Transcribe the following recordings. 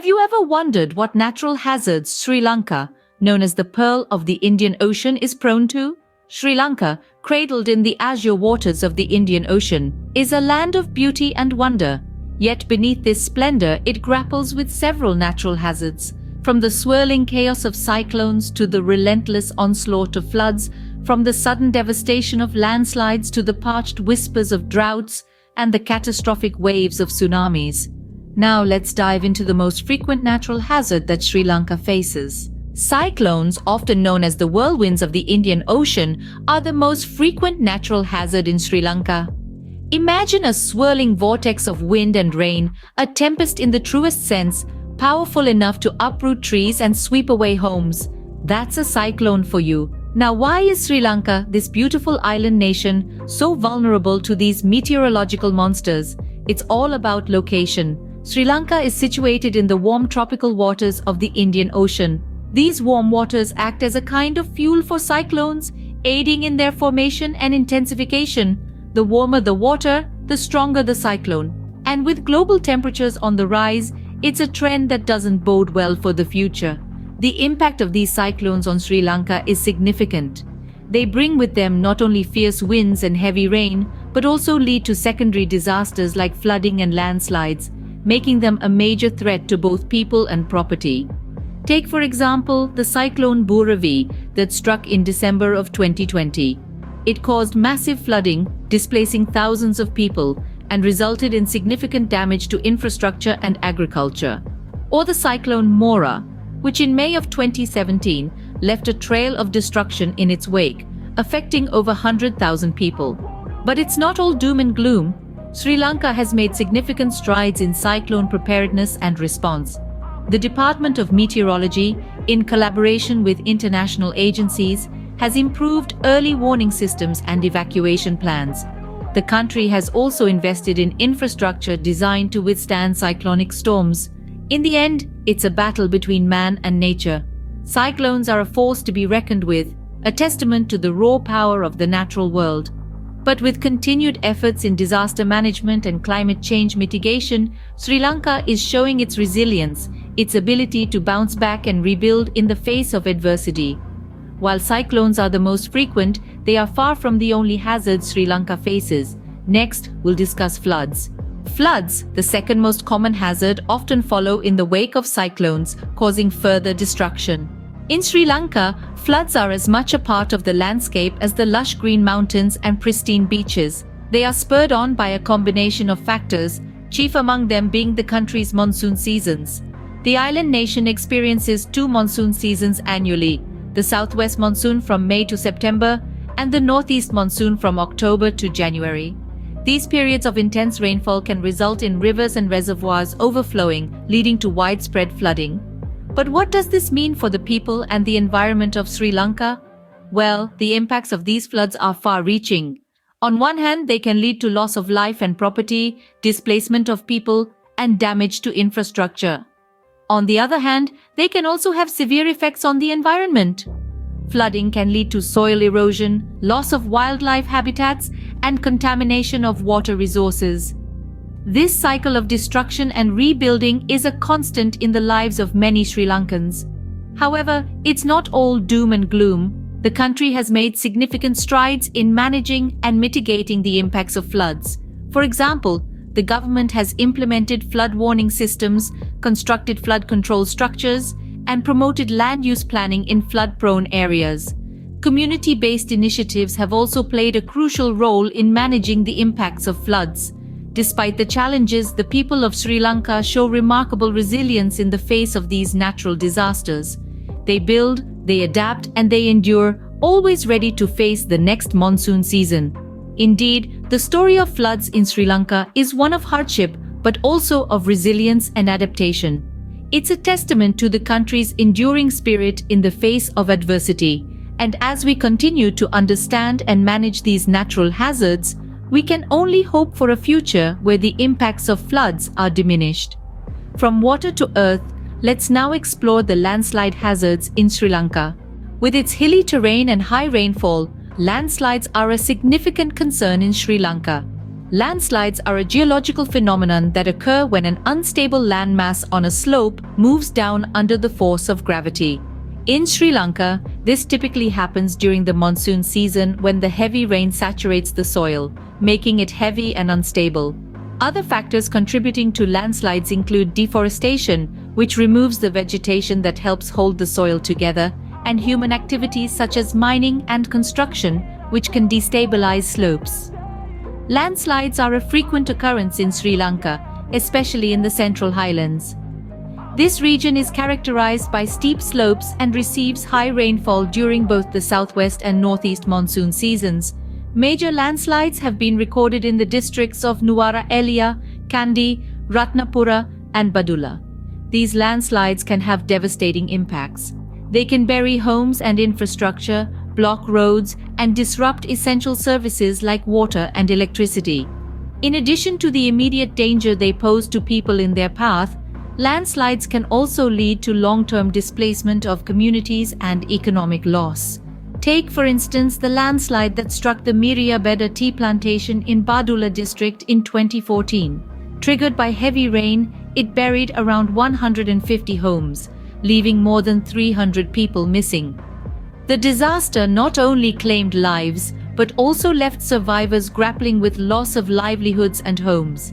Have you ever wondered what natural hazards Sri Lanka, known as the Pearl of the Indian Ocean, is prone to? Sri Lanka, cradled in the azure waters of the Indian Ocean, is a land of beauty and wonder. Yet beneath this splendor, it grapples with several natural hazards, from the swirling chaos of cyclones to the relentless onslaught of floods, from the sudden devastation of landslides to the parched whispers of droughts and the catastrophic waves of tsunamis. Now let's dive into the most frequent natural hazard that Sri Lanka faces. Cyclones, often known as the whirlwinds of the Indian Ocean, are the most frequent natural hazard in Sri Lanka. Imagine a swirling vortex of wind and rain, a tempest in the truest sense, powerful enough to uproot trees and sweep away homes. That's a cyclone for you. Now, why is Sri Lanka, this beautiful island nation, so vulnerable to these meteorological monsters? It's all about location. Sri Lanka is situated in the warm tropical waters of the Indian Ocean. These warm waters act as a kind of fuel for cyclones, aiding in their formation and intensification. The warmer the water, the stronger the cyclone. And with global temperatures on the rise, it's a trend that doesn't bode well for the future. The impact of these cyclones on Sri Lanka is significant. They bring with them not only fierce winds and heavy rain, but also lead to secondary disasters like flooding and landslides, making them a major threat to both people and property. Take, for example, the cyclone Buravi that struck in December of 2020. It caused massive flooding, displacing thousands of people, and resulted in significant damage to infrastructure and agriculture. Or the cyclone Mora, which in May of 2017 left a trail of destruction in its wake, affecting over 100,000 people. But it's not all doom and gloom. Sri Lanka has made significant strides in cyclone preparedness and response. The Department of Meteorology, in collaboration with international agencies, has improved early warning systems and evacuation plans. The country has also invested in infrastructure designed to withstand cyclonic storms. In the end, it's a battle between man and nature. Cyclones are a force to be reckoned with, a testament to the raw power of the natural world. But with continued efforts in disaster management and climate change mitigation, Sri Lanka is showing its resilience, its ability to bounce back and rebuild in the face of adversity. While cyclones are the most frequent, they are far from the only hazards Sri Lanka faces. Next, we'll discuss floods. Floods, the second most common hazard, often follow in the wake of cyclones, causing further destruction. In Sri Lanka, floods are as much a part of the landscape as the lush green mountains and pristine beaches. They are spurred on by a combination of factors, chief among them being the country's monsoon seasons. The island nation experiences two monsoon seasons annually, the southwest monsoon from May to September and the northeast monsoon from October to January. These periods of intense rainfall can result in rivers and reservoirs overflowing, leading to widespread flooding. But what does this mean for the people and the environment of Sri Lanka? Well, the impacts of these floods are far-reaching. On one hand, they can lead to loss of life and property, displacement of people, and damage to infrastructure. On the other hand, they can also have severe effects on the environment. Flooding can lead to soil erosion, loss of wildlife habitats, and contamination of water resources. This cycle of destruction and rebuilding is a constant in the lives of many Sri Lankans. However, it's not all doom and gloom. The country has made significant strides in managing and mitigating the impacts of floods. For example, the government has implemented flood warning systems, constructed flood control structures, and promoted land use planning in flood-prone areas. Community-based initiatives have also played a crucial role in managing the impacts of floods. Despite the challenges, the people of Sri Lanka show remarkable resilience in the face of these natural disasters. They build, they adapt, and they endure, always ready to face the next monsoon season. Indeed, the story of floods in Sri Lanka is one of hardship, but also of resilience and adaptation. It's a testament to the country's enduring spirit in the face of adversity. And as we continue to understand and manage these natural hazards, we can only hope for a future where the impacts of floods are diminished. From water to earth, let's now explore the landslide hazards in Sri Lanka. With its hilly terrain and high rainfall, landslides are a significant concern in Sri Lanka. Landslides are a geological phenomenon that occur when an unstable landmass on a slope moves down under the force of gravity. In Sri Lanka, this typically happens during the monsoon season when the heavy rain saturates the soil, making it heavy and unstable. Other factors contributing to landslides include deforestation, which removes the vegetation that helps hold the soil together, and human activities such as mining and construction, which can destabilize slopes. Landslides are a frequent occurrence in Sri Lanka, especially in the Central Highlands. This region is characterized by steep slopes and receives high rainfall during both the southwest and northeast monsoon seasons. Major landslides have been recorded in the districts of Nuwara Eliya, Kandy, Ratnapura, and Badula. These landslides can have devastating impacts. They can bury homes and infrastructure, block roads, and disrupt essential services like water and electricity. In addition to the immediate danger they pose to people in their path, landslides can also lead to long-term displacement of communities and economic loss. Take, for instance, the landslide that struck the Miria Beda tea plantation in Badula district in 2014. Triggered by heavy rain, it buried around 150 homes, leaving more than 300 people missing. The disaster not only claimed lives, but also left survivors grappling with loss of livelihoods and homes.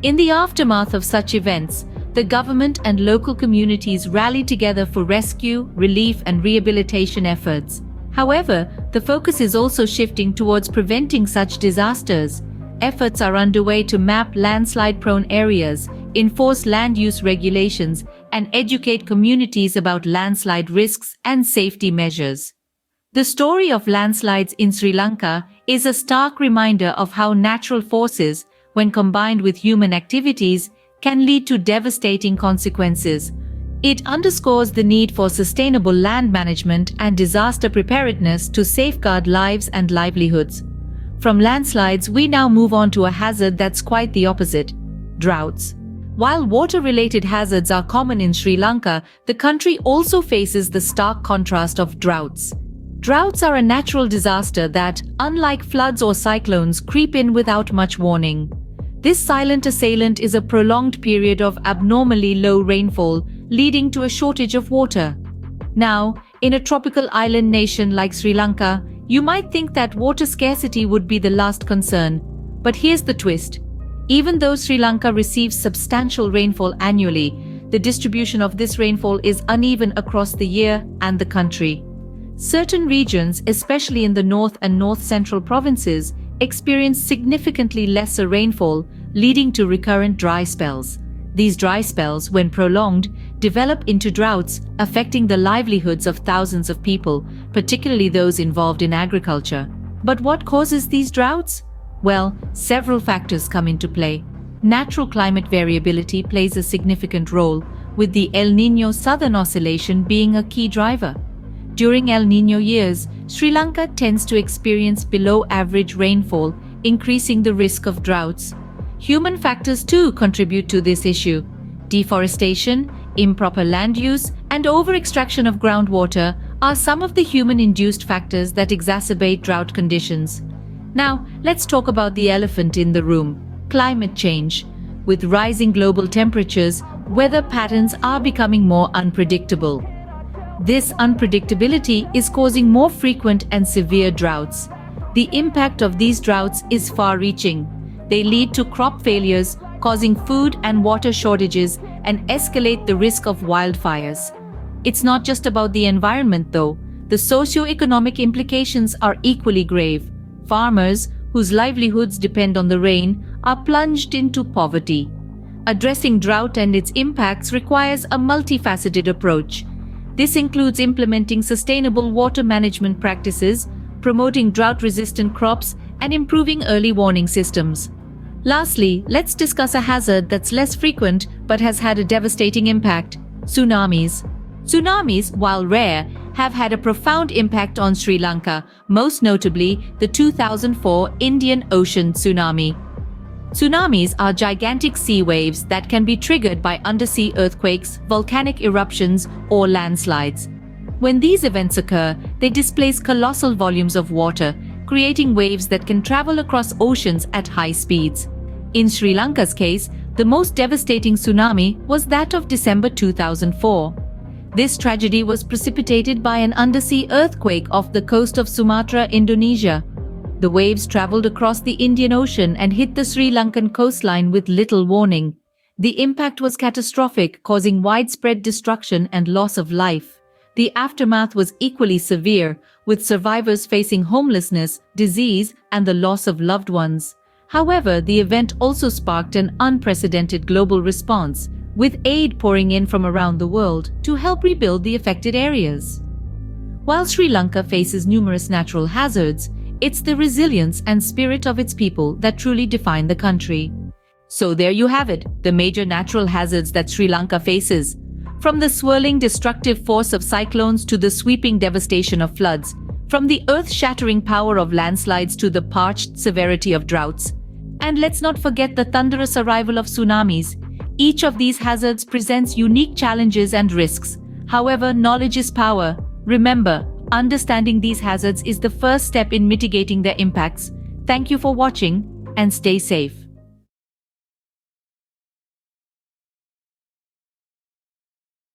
In the aftermath of such events, the government and local communities rallied together for rescue, relief, and rehabilitation efforts. However, the focus is also shifting towards preventing such disasters. Efforts are underway to map landslide-prone areas, enforce land use regulations, and educate communities about landslide risks and safety measures. The story of landslides in Sri Lanka is a stark reminder of how natural forces, when combined with human activities, can lead to devastating consequences. It underscores the need for sustainable land management and disaster preparedness to safeguard lives and livelihoods. From landslides, we now move on to a hazard that's quite the opposite: droughts. While water-related hazards are common in Sri Lanka, the country also faces the stark contrast of droughts. Droughts are a natural disaster that, unlike floods or cyclones, creep in without much warning. This silent assailant is a prolonged period of abnormally low rainfall, leading to a shortage of water. Now, in a tropical island nation like Sri Lanka, you might think that water scarcity would be the last concern. But here's the twist. Even though Sri Lanka receives substantial rainfall annually, the distribution of this rainfall is uneven across the year and the country. Certain regions, especially in the north and north-central provinces, experience significantly lesser rainfall, leading to recurrent dry spells. These dry spells, when prolonged, develop into droughts, affecting the livelihoods of thousands of people, particularly those involved in agriculture. But what causes these droughts? Well, several factors come into play. Natural climate variability plays a significant role, with the El Niño Southern Oscillation being a key driver. During El Niño years, Sri Lanka tends to experience below-average rainfall, increasing the risk of droughts. Human factors too contribute to this issue. Deforestation, improper land use, and over-extraction of groundwater are some of the human-induced factors that exacerbate drought conditions. Now, let's talk about the elephant in the room: climate change. With rising global temperatures, weather patterns are becoming more unpredictable. This unpredictability is causing more frequent and severe droughts. The impact of these droughts is far-reaching. They lead to crop failures, causing food and water shortages, and escalate the risk of wildfires. It's not just about the environment, though. The socio-economic implications are equally grave. Farmers, whose livelihoods depend on the rain, are plunged into poverty. Addressing drought and its impacts requires a multifaceted approach. This includes implementing sustainable water management practices, promoting drought-resistant crops, and improving early warning systems. Lastly, let's discuss a hazard that's less frequent but has had a devastating impact: tsunamis. Tsunamis, while rare, have had a profound impact on Sri Lanka, most notably the 2004 Indian Ocean tsunami. Tsunamis are gigantic sea waves that can be triggered by undersea earthquakes, volcanic eruptions, or landslides. When these events occur, they displace colossal volumes of water, creating waves that can travel across oceans at high speeds. In Sri Lanka's case, the most devastating tsunami was that of December 2004. This tragedy was precipitated by an undersea earthquake off the coast of Sumatra, Indonesia. The waves traveled across the Indian Ocean and hit the Sri Lankan coastline with little warning. The impact was catastrophic, causing widespread destruction and loss of life. The aftermath was equally severe, with survivors facing homelessness, disease, and the loss of loved ones. However, the event also sparked an unprecedented global response, with aid pouring in from around the world to help rebuild the affected areas. While Sri Lanka faces numerous natural hazards, it's the resilience and spirit of its people that truly define the country. So there you have it, the major natural hazards that Sri Lanka faces. From the swirling destructive force of cyclones to the sweeping devastation of floods, from the earth-shattering power of landslides to the parched severity of droughts. And let's not forget the thunderous arrival of tsunamis. Each of these hazards presents unique challenges and risks. However, knowledge is power. Remember, understanding these hazards is the first step in mitigating their impacts. Thank you for watching, and stay safe.